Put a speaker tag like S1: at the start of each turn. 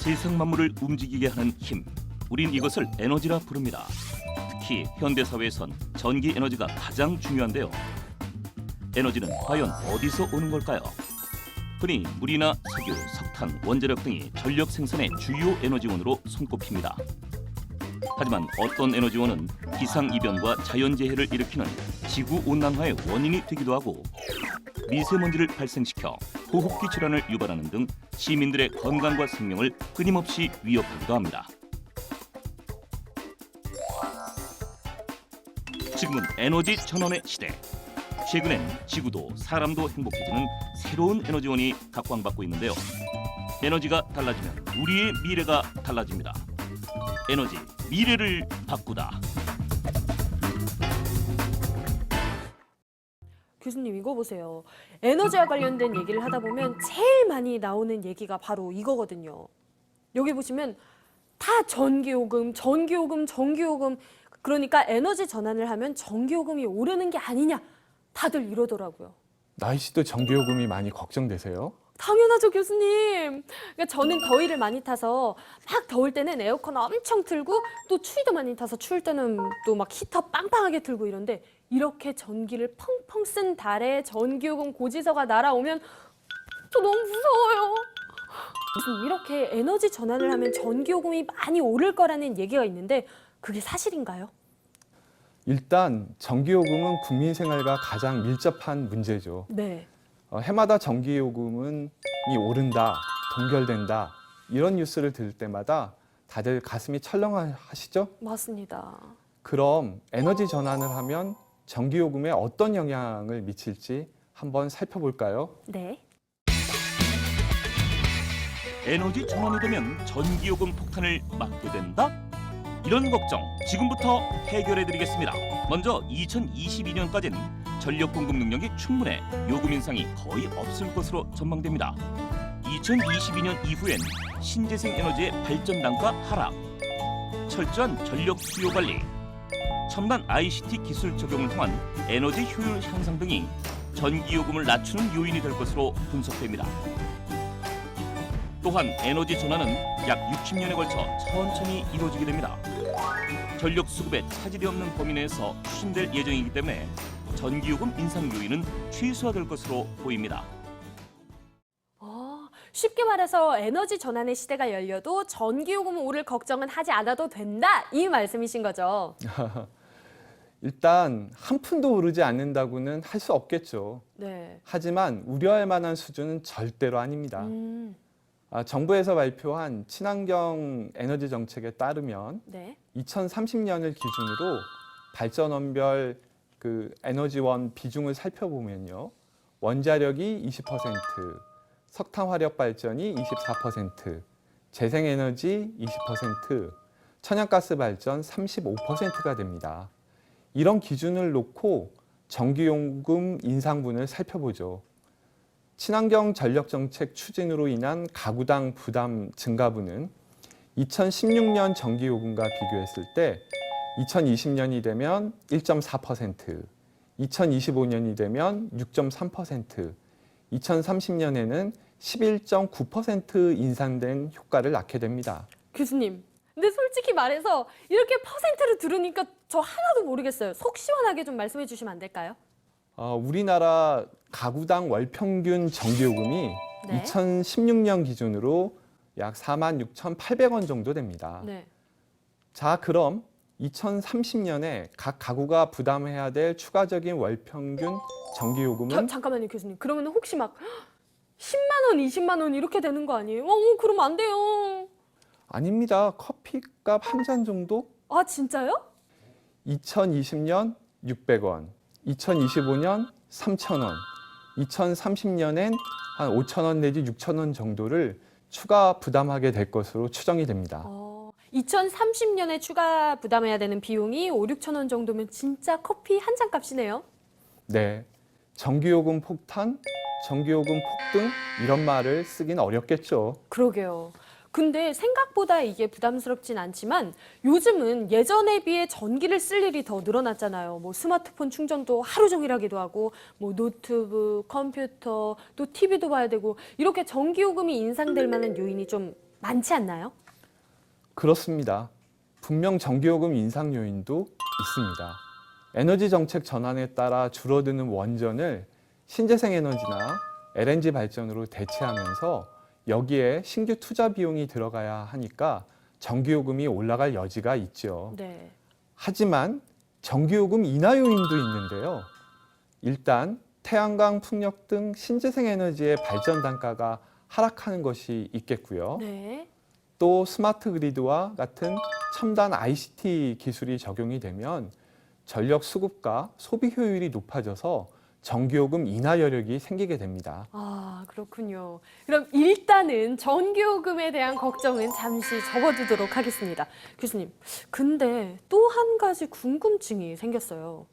S1: 세상 만물을 움직이게 하는 힘, 우린 이것을 에너지라 부릅니다. 특히 현대사회에선 전기 에너지가 가장 중요한데요. 에너지는 과연 어디서 오는 걸까요? 흔히 물이나 석유, 석탄, 원자력 등이 전력 생산의 주요 에너지원으로 손꼽힙니다. 하지만 어떤 에너지원은 기상이변과 자연재해를 일으키는 지구온난화의 원인이 되기도 하고 미세먼지를 발생시켜 호흡기 질환을 유발하는 등 시민들의 건강과 생명을 끊임없이 위협하기도 합니다. 지금은 에너지 전환의 시대. 최근엔 지구도 사람도 행복해지는 새로운 에너지원이 각광받고 있는데요. 에너지가 달라지면 우리의 미래가 달라집니다. 에너지, 미래를 바꾸다.
S2: 교수님 이거 보세요. 에너지와 관련된 얘기를 하다 보면 제일 많이 나오는 얘기가 바로 이거거든요. 여기 보시면 다 전기요금, 전기요금, 전기요금. 그러니까 에너지 전환을 하면 전기요금이 오르는 게 아니냐 다들 이러더라고요.
S3: 나희 씨도 전기요금이 많이 걱정되세요?
S2: 당연하죠, 교수님. 그러니까 저는 더위를 많이 타서 막 더울 때는 에어컨 엄청 틀고 또 추위도 많이 타서 추울 때는 또 막 히터 빵빵하게 틀고 이런데 이렇게 전기를 펑펑 쓴 달에 전기요금 고지서가 날아오면 저 너무 무서워요. 무슨 이렇게 에너지 전환을 하면 전기요금이 많이 오를 거라는 얘기가 있는데 그게 사실인가요?
S3: 일단 전기요금은 국민 생활과 가장 밀접한 문제죠.
S2: 네.
S3: 해마다 전기요금이 오른다, 동결된다 이런 뉴스를 들을 때마다 다들 가슴이 철렁하시죠?
S2: 맞습니다.
S3: 그럼 에너지 전환을 하면 전기요금에 어떤 영향을 미칠지 한번 살펴볼까요?
S2: 네.
S1: 에너지 전환이 되면 전기요금 폭탄을 맞게 된다? 이런 걱정 지금부터 해결해드리겠습니다. 먼저 2022년까지는 전력 공급 능력이 충분해 요금 인상이 거의 없을 것으로 전망됩니다. 2022년 이후엔 신재생 에너지의 발전 단가 하락, 철저한 전력 수요 관리, 첨단 ICT 기술 적용을 통한 에너지 효율 향상 등이 전기요금을 낮추는 요인이 될 것으로 분석됩니다. 또한 에너지 전환은 약 60년에 걸쳐 천천히 이루어지게 됩니다. 전력 수급에 차질이 없는 범위 내에서 추진될 예정이기 때문에 전기요금 인상 요인은 최소화될 것으로 보입니다.
S2: 쉽게 말해서 에너지 전환의 시대가 열려도 전기요금 오를 걱정은 하지 않아도 된다 이 말씀이신 거죠.
S3: 일단 한 푼도 오르지 않는다고는 할 수 없겠죠.
S2: 네.
S3: 하지만 우려할 만한 수준은 절대로 아닙니다. 정부에서 발표한 친환경 에너지 정책에 따르면
S2: 네.
S3: 2030년을 기준으로 발전원별 에너지원 비중을 살펴보면요. 원자력이 20%, 석탄 화력 발전이 24%, 재생에너지 20%, 천연가스 발전 35%가 됩니다. 이런 기준을 놓고 전기요금 인상분을 살펴보죠. 친환경 전력 정책 추진으로 인한 가구당 부담 증가분은 2016년 전기요금과 비교했을 때 2020년이 되면 1.4%, 2025년이 되면 6.3%, 2030년에는 11.9% 인상된 효과를 낳게 됩니다.
S2: 교수님, 근데 솔직히 말해서 이렇게 퍼센트를 들으니까 저 하나도 모르겠어요. 속 시원하게 좀 말씀해 주시면 안 될까요?
S3: 우리나라 가구당 월 평균 전기요금이
S2: 네.
S3: 2016년 기준으로 약 46,800원 정도 됩니다.
S2: 네.
S3: 자, 그럼 2030년에 각 가구가 부담해야 될 추가적인 월 평균 전기요금은
S2: 잠깐만요, 교수님. 그러면 혹시 막 10만 원, 20만 원 이렇게 되는 거 아니에요? 그러면 안 돼요.
S3: 아닙니다. 커피값 한 잔 정도?
S2: 아, 진짜요?
S3: 2020년 600원, 2025년 3,000원, 2030년엔 한 5,000원 내지 6,000원 정도를 추가 부담하게 될 것으로 추정이 됩니다.
S2: 2030년에 추가 부담해야 되는 비용이 5, 6천 원 정도면 진짜 커피 한 잔 값이네요.
S3: 네, 전기요금 폭탄, 전기요금 폭등 이런 말을 쓰긴 어렵겠죠.
S2: 그러게요. 근데 생각보다 이게 부담스럽진 않지만 요즘은 예전에 비해 전기를 쓸 일이 더 늘어났잖아요. 뭐 스마트폰 충전도 하루 종일 하기도 하고 뭐 노트북, 컴퓨터, 또 TV도 봐야 되고 이렇게 전기요금이 인상될 만한 요인이 좀 많지 않나요?
S3: 그렇습니다. 분명 전기요금 인상 요인도 있습니다. 에너지 정책 전환에 따라 줄어드는 원전을 신재생 에너지나 LNG 발전으로 대체하면서 여기에 신규 투자 비용이 들어가야 하니까 전기요금이 올라갈 여지가 있죠.
S2: 네.
S3: 하지만 전기요금 인하 요인도 있는데요. 일단 태양광, 풍력 등 신재생 에너지의 발전 단가가 하락하는 것이 있겠고요.
S2: 네.
S3: 또 스마트 그리드와 같은 첨단 ICT 기술이 적용이 되면 전력 수급과 소비 효율이 높아져서 전기요금 인하 여력이 생기게 됩니다.
S2: 아, 그렇군요. 그럼 일단은 전기요금에 대한 걱정은 잠시 접어두도록 하겠습니다. 교수님, 근데 또 한 가지 궁금증이 생겼어요.